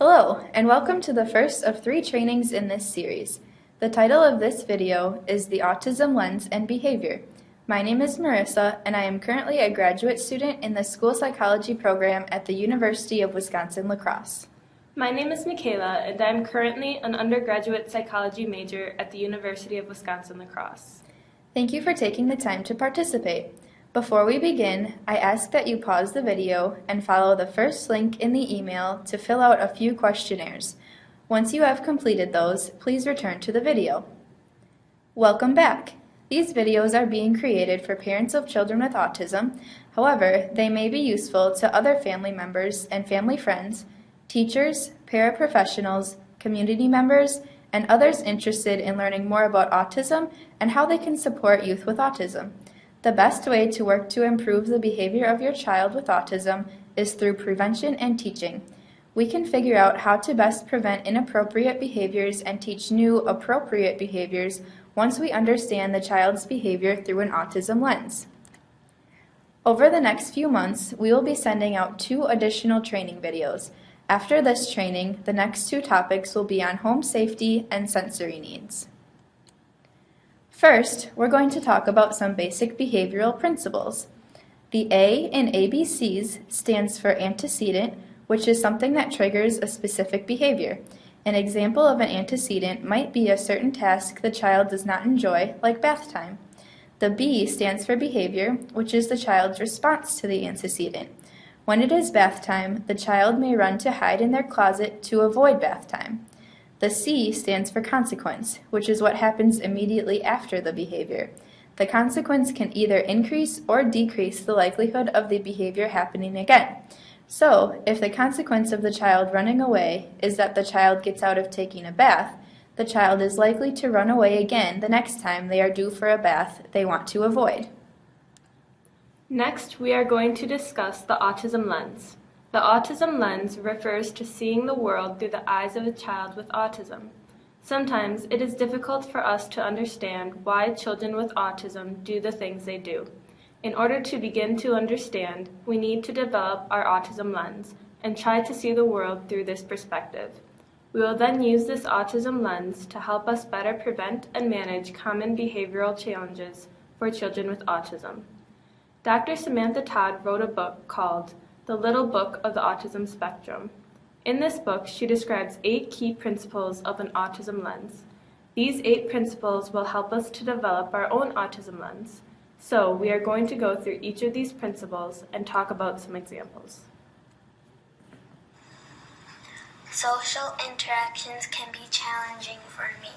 Hello, and welcome to the first of 3 trainings in this series. The title of this video is The Autism Lens and Behavior. My name is Merissa, and I am currently a graduate student in the School Psychology program at the University of Wisconsin-La Crosse. My name is Michaela, and I am currently an undergraduate psychology major at the University of Wisconsin-La Crosse. Thank you for taking the time to participate. Before we begin, I ask that you pause the video and follow the first link in the email to fill out a few questionnaires. Once you have completed those, please return to the video. Welcome back! These videos are being created for parents of children with autism. However, they may be useful to other family members and family friends, teachers, paraprofessionals, community members, and others interested in learning more about autism and how they can support youth with autism. The best way to work to improve the behavior of your child with autism is through prevention and teaching. We can figure out how to best prevent inappropriate behaviors and teach new appropriate behaviors once we understand the child's behavior through an autism lens. Over the next few months, we will be sending out 2 additional training videos. After this training, the next 2 topics will be on home safety and sensory needs. First, we're going to talk about some basic behavioral principles. The A in ABCs stands for antecedent, which is something that triggers a specific behavior. An example of an antecedent might be a certain task the child does not enjoy, like bath time. The B stands for behavior, which is the child's response to the antecedent. When it is bath time, the child may run to hide in their closet to avoid bath time. The C stands for consequence, which is what happens immediately after the behavior. The consequence can either increase or decrease the likelihood of the behavior happening again. So, if the consequence of the child running away is that the child gets out of taking a bath, the child is likely to run away again the next time they are due for a bath they want to avoid. Next, we are going to discuss the autism lens. The autism lens refers to seeing the world through the eyes of a child with autism. Sometimes it is difficult for us to understand why children with autism do the things they do. In order to begin to understand, we need to develop our autism lens and try to see the world through this perspective. We will then use this autism lens to help us better prevent and manage common behavioral challenges for children with autism. Dr. Samantha Todd wrote a book called The Little Book of the Autism Spectrum. In this book, she describes 8 key principles of an autism lens. These 8 principles will help us to develop our own autism lens. So we are going to go through each of these principles and talk about some examples. Social interactions can be challenging for me.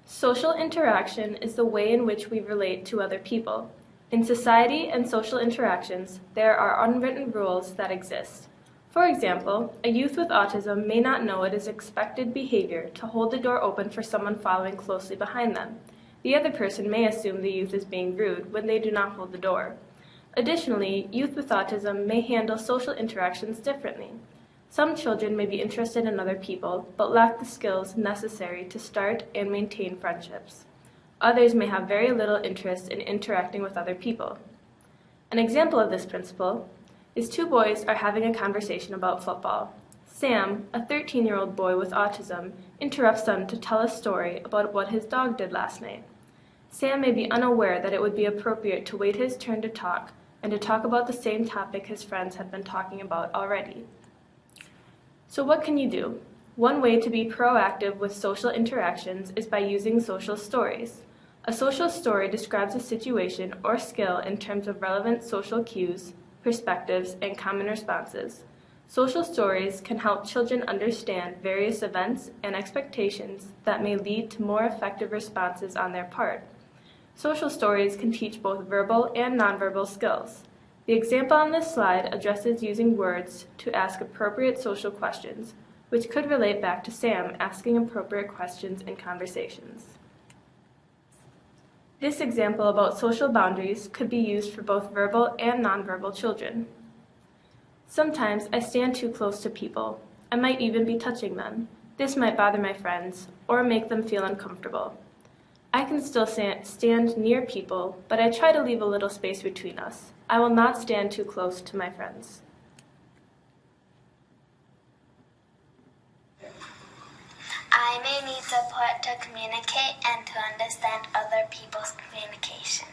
Social interaction is the way in which we relate to other people. In society and social interactions, there are unwritten rules that exist. For example, a youth with autism may not know it is expected behavior to hold the door open for someone following closely behind them. The other person may assume the youth is being rude when they do not hold the door. Additionally, youth with autism may handle social interactions differently. Some children may be interested in other people, but lack the skills necessary to start and maintain friendships. Others may have very little interest in interacting with other people. An example of this principle is 2 boys are having a conversation about football. Sam, a 13-year-old boy with autism, interrupts them to tell a story about what his dog did last night. Sam may be unaware that it would be appropriate to wait his turn to talk and to talk about the same topic his friends had been talking about already. So what can you do? One way to be proactive with social interactions is by using social stories. A social story describes a situation or skill in terms of relevant social cues, perspectives, and common responses. Social stories can help children understand various events and expectations that may lead to more effective responses on their part. Social stories can teach both verbal and nonverbal skills. The example on this slide addresses using words to ask appropriate social questions, which could relate back to Sam asking appropriate questions in conversations. This example about social boundaries could be used for both verbal and nonverbal children. Sometimes I stand too close to people. I might even be touching them. This might bother my friends or make them feel uncomfortable. I can still stand near people, but I try to leave a little space between us. I will not stand too close to my friends. need support to communicate and to understand other people's communication.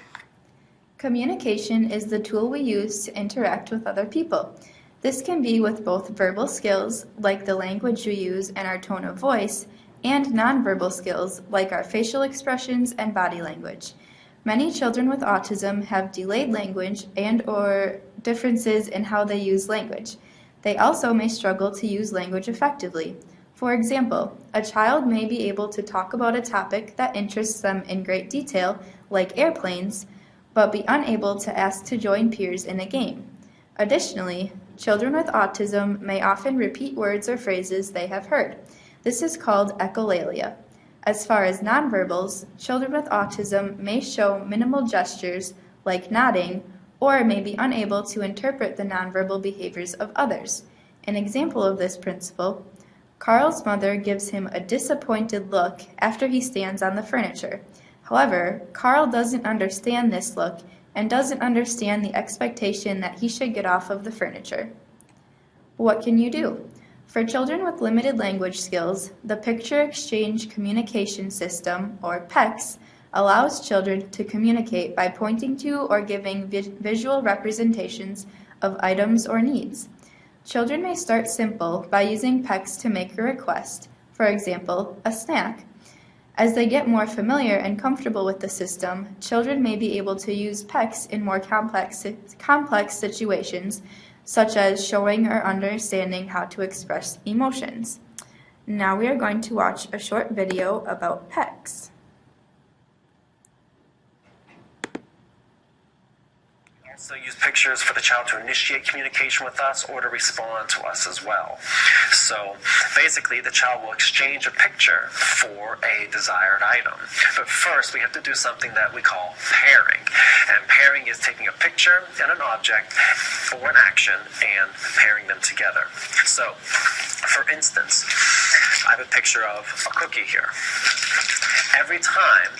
Communication is the tool we use to interact with other people. This can be with both verbal skills, like the language we use and our tone of voice, and nonverbal skills, like our facial expressions and body language. Many children with autism have delayed language and/or differences in how they use language. They also may struggle to use language effectively. For example, a child may be able to talk about a topic that interests them in great detail, like airplanes, but be unable to ask to join peers in a game. Additionally, children with autism may often repeat words or phrases they have heard. This is called echolalia. As far as nonverbals, children with autism may show minimal gestures like nodding or may be unable to interpret the nonverbal behaviors of others. An example of this principle, Carl's mother gives him a disappointed look after he stands on the furniture. However, Carl doesn't understand this look and doesn't understand the expectation that he should get off of the furniture. What can you do? For children with limited language skills, the Picture Exchange Communication System, or PECS, allows children to communicate by pointing to or giving visual representations of items or needs. Children may start simple by using PECS to make a request, for example, a snack. As they get more familiar and comfortable with the system, children may be able to use PECS in more complex situations, such as showing or understanding how to express emotions. Now we are going to watch a short video about PECS. Also use pictures for the child to initiate communication with us or to respond to us as well. So basically the child will exchange a picture for a desired item. But first we have to do something that we call pairing. And pairing is taking a picture and an object or an action and pairing them together. So for instance, I have a picture of a cookie here. Every time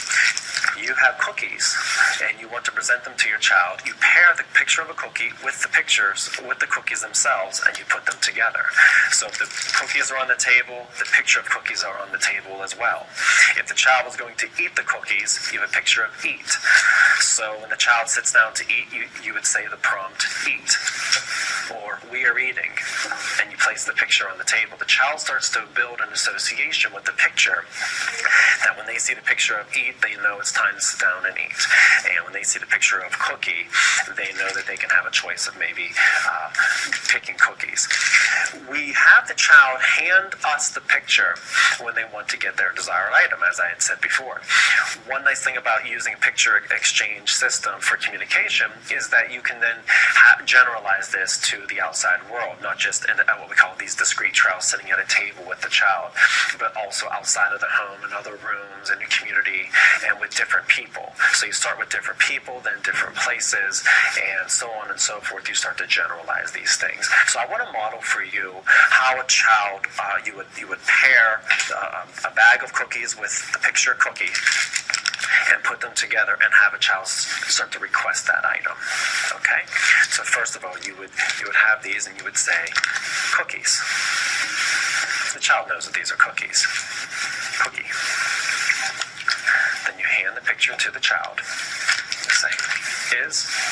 you have cookies and you want to present them to your child, you pair the picture of a cookie with the cookies themselves, and you put them together. So if the cookies are on the table, the picture of cookies are on the table as well. If the child is going to eat the cookies, you have a picture of eat. So when the child sits down to eat, you would say the prompt, eat, or we are eating, and you place the picture on the table. The child starts to build an association with the picture, that when they see the picture of eat, they know it's time to sit down and eat. And when they see the picture of cookie, they know that they can have a choice of maybe picking cookies. We have the child hand us the picture when they want to get their desired item, as I had said before. One nice thing about using a picture exchange system for communication is that you can then generalize this to the outside world, not just in what we call these discrete trials sitting at a table with the child, but also outside of the home, in other rooms, in your community, and with different people. So you start with different people, then different places, and so on and so forth. You start to generalize these things. So I want to model for you how a child, you would pair a bag of cookies with the picture cookie and put them together and have a child start to request that item. Okay? So first of all, you would have these and you would say cookies. The child knows that these are cookies. Cookie. Then you hand the picture to the child. You say,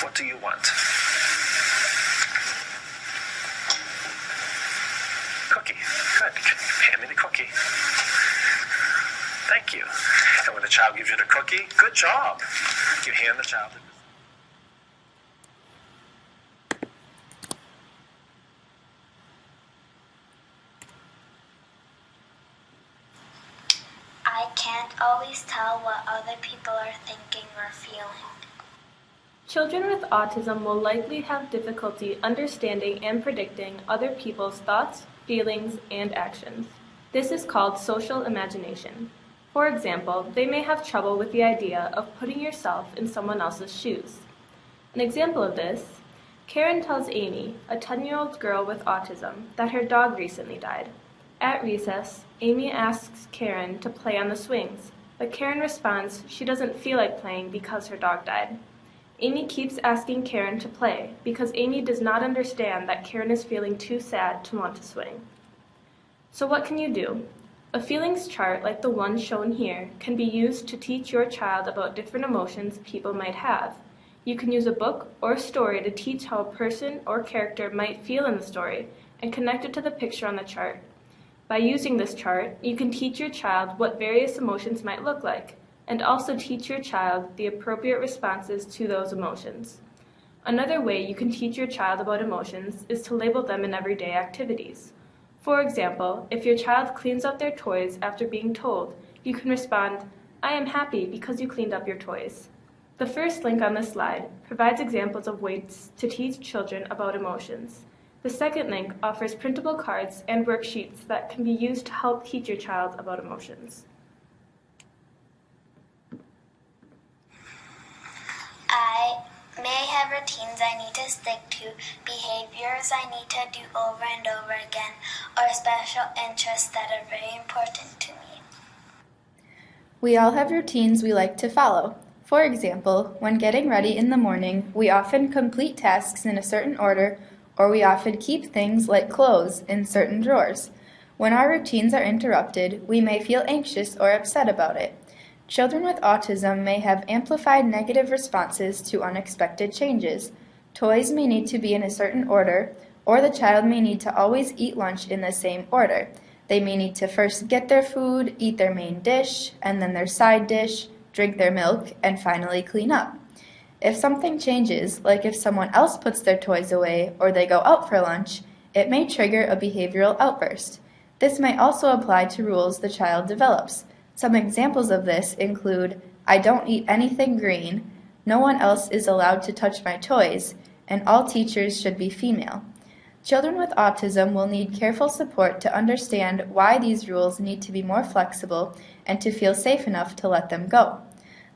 what do you want? Cookie. Good. Hand me the cookie. Thank you. And when the child gives you the cookie, good job. You hand the child the I can't always tell what other people are thinking or feeling. Children with autism will likely have difficulty understanding and predicting other people's thoughts, feelings, and actions. This is called social imagination. For example, they may have trouble with the idea of putting yourself in someone else's shoes. An example of this, Karen tells Amy, a 10-year-old girl with autism, that her dog recently died. At recess, Amy asks Karen to play on the swings, but Karen responds she doesn't feel like playing because her dog died. Amy keeps asking Karen to play because Amy does not understand that Karen is feeling too sad to want to swing. So what can you do? A feelings chart like the one shown here can be used to teach your child about different emotions people might have. You can use a book or a story to teach how a person or character might feel in the story and connect it to the picture on the chart. By using this chart, you can teach your child what various emotions might look like, and also teach your child the appropriate responses to those emotions. Another way you can teach your child about emotions is to label them in everyday activities. For example, if your child cleans up their toys after being told, you can respond, "I am happy because you cleaned up your toys." The first link on this slide provides examples of ways to teach children about emotions. The second link offers printable cards and worksheets that can be used to help teach your child about emotions. I may have routines I need to stick to, behaviors I need to do over and over again, or special interests that are very important to me. We all have routines we like to follow. For example, when getting ready in the morning, we often complete tasks in a certain order, or we often keep things like clothes in certain drawers. When our routines are interrupted, we may feel anxious or upset about it. Children with autism may have amplified negative responses to unexpected changes. Toys may need to be in a certain order, or the child may need to always eat lunch in the same order. They may need to first get their food, eat their main dish, and then their side dish, drink their milk, and finally clean up. If something changes, like if someone else puts their toys away or they go out for lunch, it may trigger a behavioral outburst. This may also apply to rules the child develops. Some examples of this include, "I don't eat anything green," "No one else is allowed to touch my toys," and "All teachers should be female." Children with autism will need careful support to understand why these rules need to be more flexible and to feel safe enough to let them go.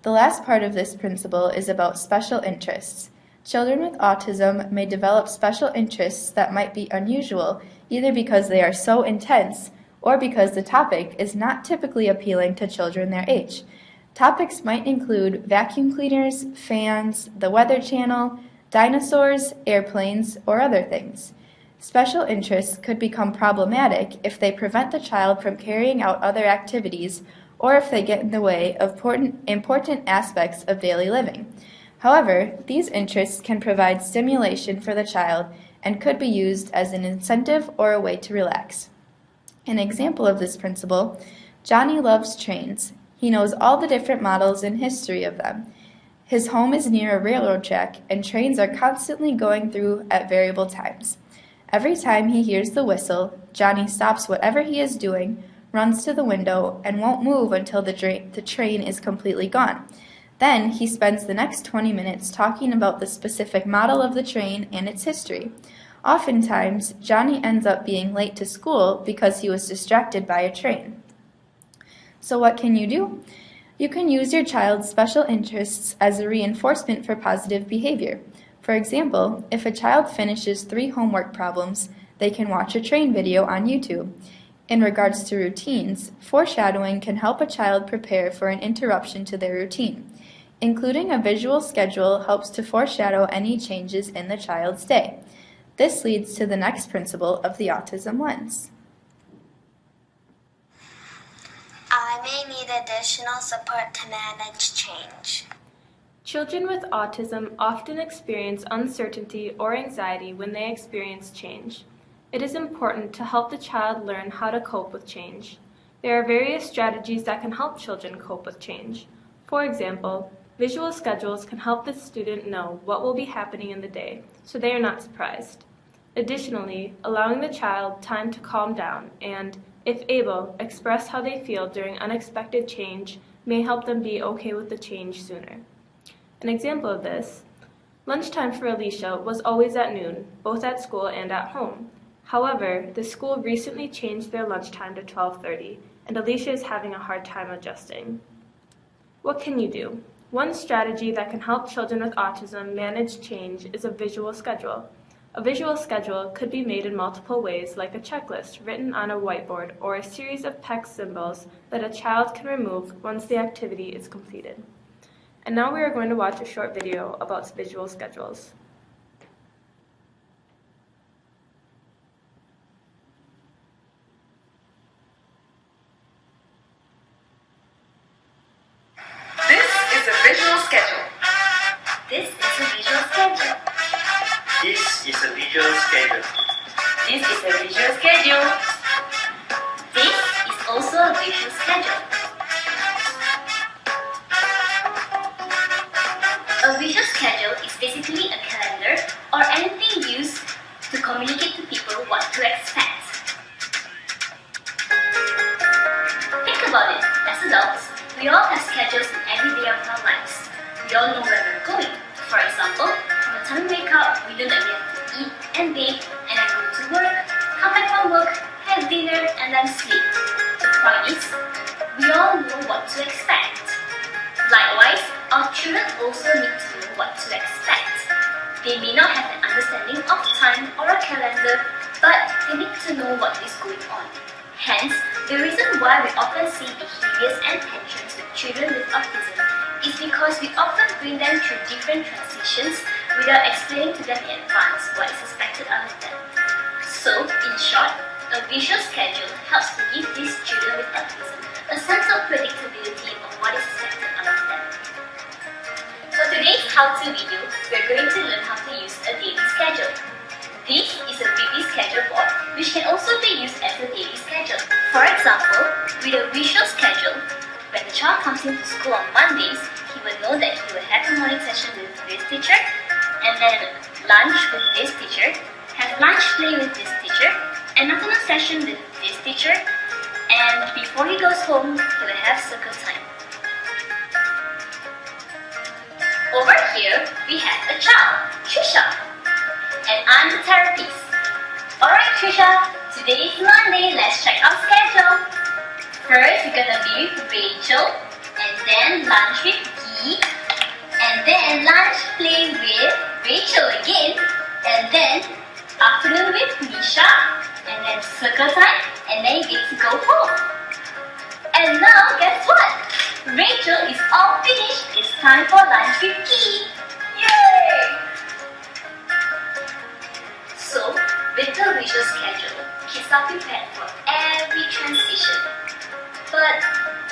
The last part of this principle is about special interests. Children with autism may develop special interests that might be unusual, either because they are so intense or because the topic is not typically appealing to children their age. Topics might include vacuum cleaners, fans, the Weather Channel, dinosaurs, airplanes, or other things. Special interests could become problematic if they prevent the child from carrying out other activities or if they get in the way of important aspects of daily living. However, these interests can provide stimulation for the child and could be used as an incentive or a way to relax. An example of this principle, Johnny loves trains. He knows all the different models and history of them. His home is near a railroad track, and trains are constantly going through at variable times. Every time he hears the whistle, Johnny stops whatever he is doing, runs to the window, and won't move until the train is completely gone. Then he spends the next 20 minutes talking about the specific model of the train and its history. Oftentimes, Johnny ends up being late to school because he was distracted by a train. So what can you do? You can use your child's special interests as a reinforcement for positive behavior. For example, if a child finishes 3 homework problems, they can watch a train video on YouTube. In regards to routines, foreshadowing can help a child prepare for an interruption to their routine. Including a visual schedule helps to foreshadow any changes in the child's day. This leads to the next principle of the autism lens. I may need additional support to manage change. Children with autism often experience uncertainty or anxiety when they experience change. It is important to help the child learn how to cope with change. There are various strategies that can help children cope with change. For example, visual schedules can help the student know what will be happening in the day, so they are not surprised. Additionally, allowing the child time to calm down and, if able, express how they feel during unexpected change may help them be okay with the change sooner. An example of this, lunchtime for Alicia was always at noon, both at school and at home. However, the school recently changed their lunchtime to 12:30, and Alicia is having a hard time adjusting. What can you do? One strategy that can help children with autism manage change is a visual schedule. A visual schedule could be made in multiple ways, like a checklist written on a whiteboard or a series of text symbols that a child can remove once the activity is completed. And now we are going to watch a short video about visual schedules. schedule. A visual schedule is basically a calendar or anything used to communicate to people what to expect. Think about it. As adults, we all have schedules in every day of our lives. We all know where we're going. For example, from the time we wake up, we know that we have to eat and bathe and then go to work, come back from work, have dinner, and then sleep. The point is, we all know what to expect. Likewise, our children also need to know what to expect. They may not have an understanding of time or a calendar, but they need to know what is going on. Hence, the reason why we often see behaviors and tensions with children with autism is because we often bring them through different transitions without explaining to them in advance what is expected of them. So, in short, a visual schedule helps to give these children with autism a sense of predictability of what is expected of them. For today's how-to video, we are going to learn how to use a daily schedule. This is a weekly schedule board, which can also be used as a daily schedule. For example, with a visual schedule, when the child comes into school on Mondays, he will know that he will have a morning session with this teacher, and then lunch with this teacher, have lunch play with this teacher, an afternoon session with this teacher, and before he goes home, he will have circle time. Over here, we have a child, Trisha, and I'm the therapist. Alright Trisha, today is Monday, let's check our schedule. First, we're gonna be with Rachel, and then lunch with Guy, and then lunch play with Rachel again, and then afternoon with Nisha, and then circle time, and then you get to go home. And now, guess what? Rachel is all finished. It's time for lunch with Guy. Yay! So, with the visual schedule, kids are prepared for every transition. But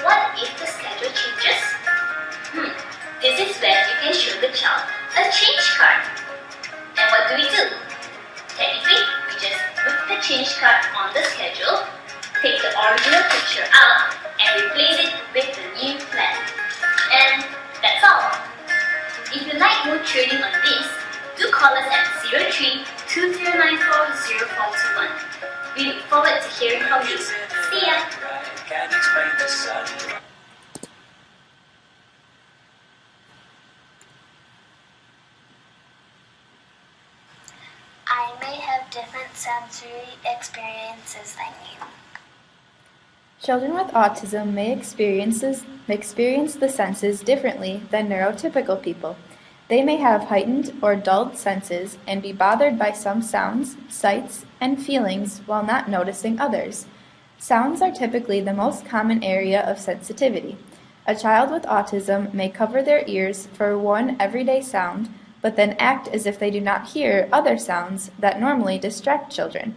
what if the schedule changes? This is where you can show the child a change card. And what do? Technically, we just put the change card on the schedule, take the original picture out, and replace it with the new plan. And that's all. If you like more training on this, do call us at 03-2094-0421. We look forward to hearing from you. See ya! I may have different sensory experiences than you. Children with autism may experience the senses differently than neurotypical people. They may have heightened or dulled senses and be bothered by some sounds, sights, and feelings while not noticing others. Sounds are typically the most common area of sensitivity. A child with autism may cover their ears for one everyday sound, but then act as if they do not hear other sounds that normally distract children.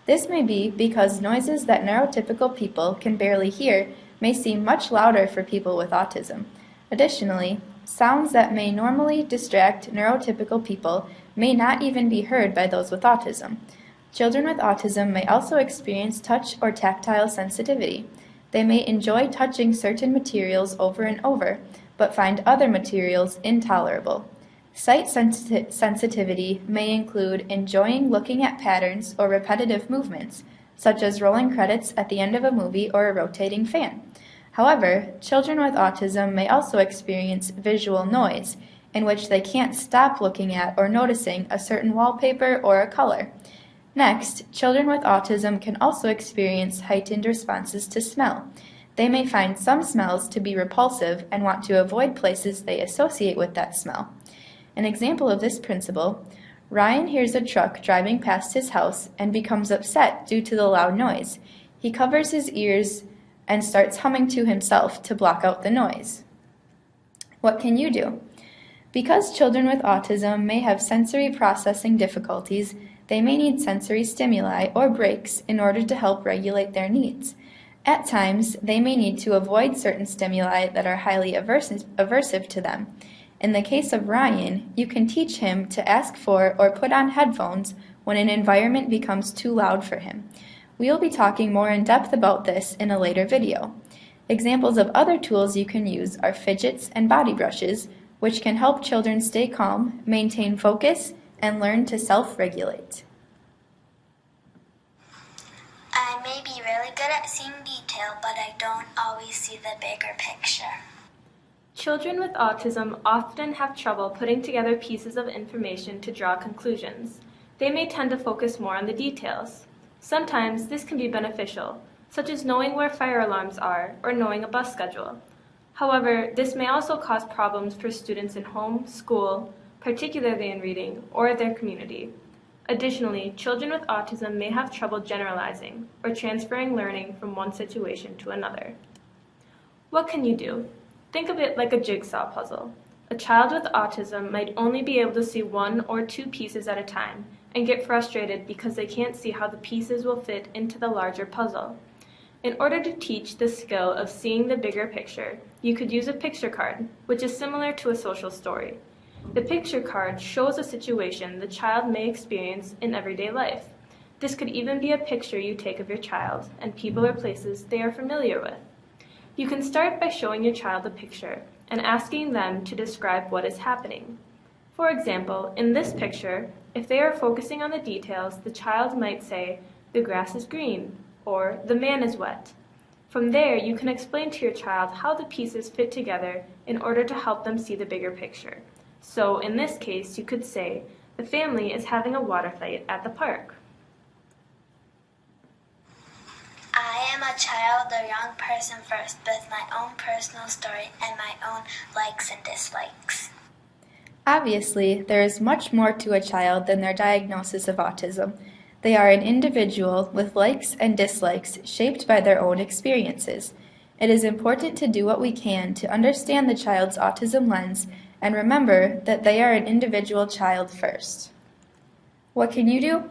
This may be because noises that neurotypical people can barely hear may seem much louder for people with autism. Additionally, sounds that may normally distract neurotypical people may not even be heard by those with autism. Children with autism may also experience touch or tactile sensitivity. They may enjoy touching certain materials over and over, but find other materials intolerable. Sight sensitivity may include enjoying looking at patterns or repetitive movements, such as rolling credits at the end of a movie or a rotating fan. However, children with autism may also experience visual noise, in which they can't stop looking at or noticing a certain wallpaper or a color. Next, children with autism can also experience heightened responses to smell. They may find some smells to be repulsive and want to avoid places they associate with that smell. An example of this principle: Ryan hears a truck driving past his house and becomes upset due to the loud noise. He covers his ears and starts humming to himself to block out the noise. What can you do? Because children with autism may have sensory processing difficulties, they may need sensory stimuli or breaks in order to help regulate their needs. At times, they may need to avoid certain stimuli that are highly aversive to them. In the case of Ryan, you can teach him to ask for or put on headphones when an environment becomes too loud for him. We will be talking more in depth about this in a later video. Examples of other tools you can use are fidgets and body brushes, which can help children stay calm, maintain focus, and learn to self-regulate. I may be really good at seeing detail, but I don't always see the bigger picture. Children with autism often have trouble putting together pieces of information to draw conclusions. They may tend to focus more on the details. Sometimes this can be beneficial, such as knowing where fire alarms are or knowing a bus schedule. However, this may also cause problems for students in home, school, particularly in reading, or their community. Additionally, children with autism may have trouble generalizing or transferring learning from one situation to another. What can you do? Think of it like a jigsaw puzzle. A child with autism might only be able to see one or two pieces at a time and get frustrated because they can't see how the pieces will fit into the larger puzzle. In order to teach the skill of seeing the bigger picture, you could use a picture card, which is similar to a social story. The picture card shows a situation the child may experience in everyday life. This could even be a picture you take of your child and people or places they are familiar with. You can start by showing your child a picture and asking them to describe what is happening. For example, in this picture, if they are focusing on the details, the child might say, "The grass is green," or "The man is wet." From there, you can explain to your child how the pieces fit together in order to help them see the bigger picture. So, in this case, you could say, "The family is having a water fight at the park." I am a child or young person first with my own personal story and my own likes and dislikes. Obviously, there is much more to a child than their diagnosis of autism. They are an individual with likes and dislikes shaped by their own experiences. It is important to do what we can to understand the child's autism lens and remember that they are an individual child first. What can you do?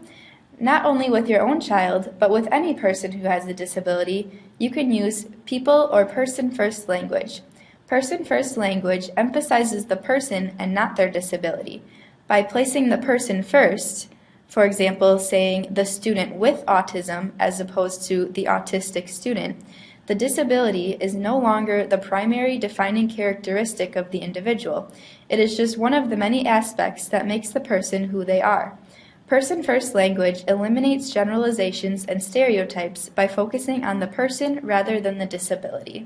Not only with your own child, but with any person who has a disability, you can use people or person-first language. Person-first language emphasizes the person and not their disability. By placing the person first, for example, saying the student with autism as opposed to the autistic student, the disability is no longer the primary defining characteristic of the individual. It is just one of the many aspects that makes the person who they are. Person-first language eliminates generalizations and stereotypes by focusing on the person rather than the disability.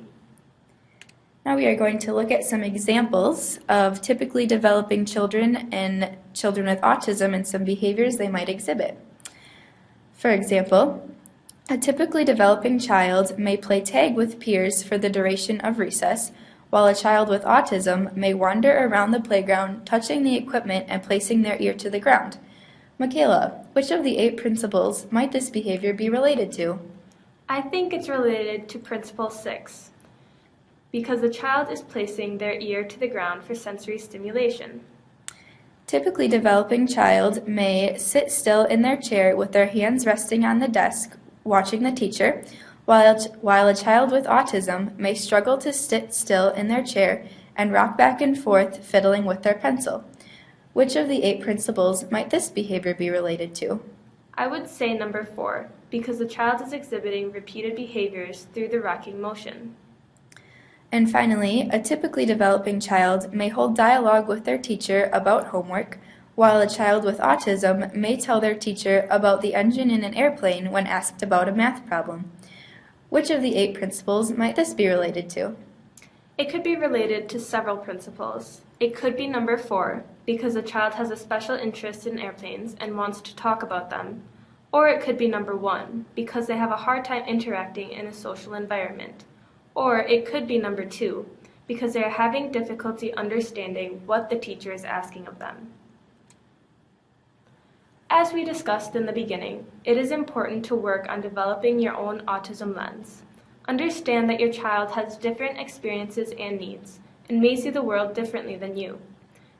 Now we are going to look at some examples of typically developing children and children with autism and some behaviors they might exhibit. For example, a typically developing child may play tag with peers for the duration of recess, while a child with autism may wander around the playground, touching the equipment and placing their ear to the ground. Michaela, which of the 8 principles might this behavior be related to? I think it's related to Principle 6, because the child is placing their ear to the ground for sensory stimulation. Typically developing child may sit still in their chair with their hands resting on the desk, watching the teacher, while a child with autism may struggle to sit still in their chair and rock back and forth, fiddling with their pencil. Which of the 8 principles might this behavior be related to? I would say number 4, because the child is exhibiting repeated behaviors through the rocking motion. And finally, a typically developing child may hold dialogue with their teacher about homework, while a child with autism may tell their teacher about the engine in an airplane when asked about a math problem. Which of the 8 principles might this be related to? It could be related to several principles. It could be number 4, because the child has a special interest in airplanes and wants to talk about them. Or it could be number 1, because they have a hard time interacting in a social environment. Or it could be number 2, because they are having difficulty understanding what the teacher is asking of them. As we discussed in the beginning, it is important to work on developing your own autism lens. Understand that your child has different experiences and needs, and may see the world differently than you.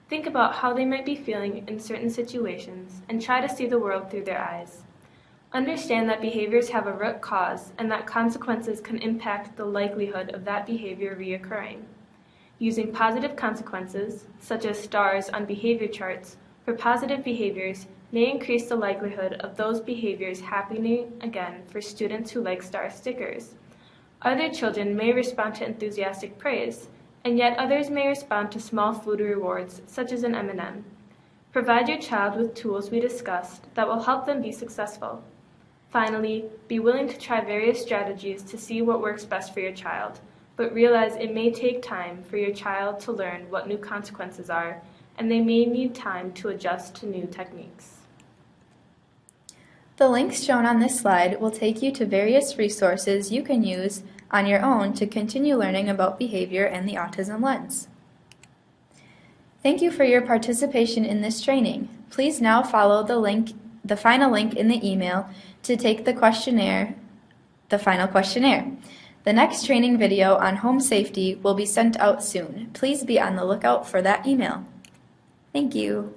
Think about how they might be feeling in certain situations, and try to see the world through their eyes. Understand that behaviors have a root cause, and that consequences can impact the likelihood of that behavior reoccurring. Using positive consequences, such as stars on behavior charts, for positive behaviors may increase the likelihood of those behaviors happening again for students who like star stickers. Other children may respond to enthusiastic praise, and yet others may respond to small food rewards, such as an M&M. Provide your child with tools we discussed that will help them be successful. Finally, be willing to try various strategies to see what works best for your child, but realize it may take time for your child to learn what new consequences are, and they may need time to adjust to new techniques. The links shown on this slide will take you to various resources you can use on your own to continue learning about behavior and the autism lens. Thank you for your participation in this training. Please now follow the final link in the email to take the final questionnaire. The next training video on home safety will be sent out soon. Please be on the lookout for that email. Thank you.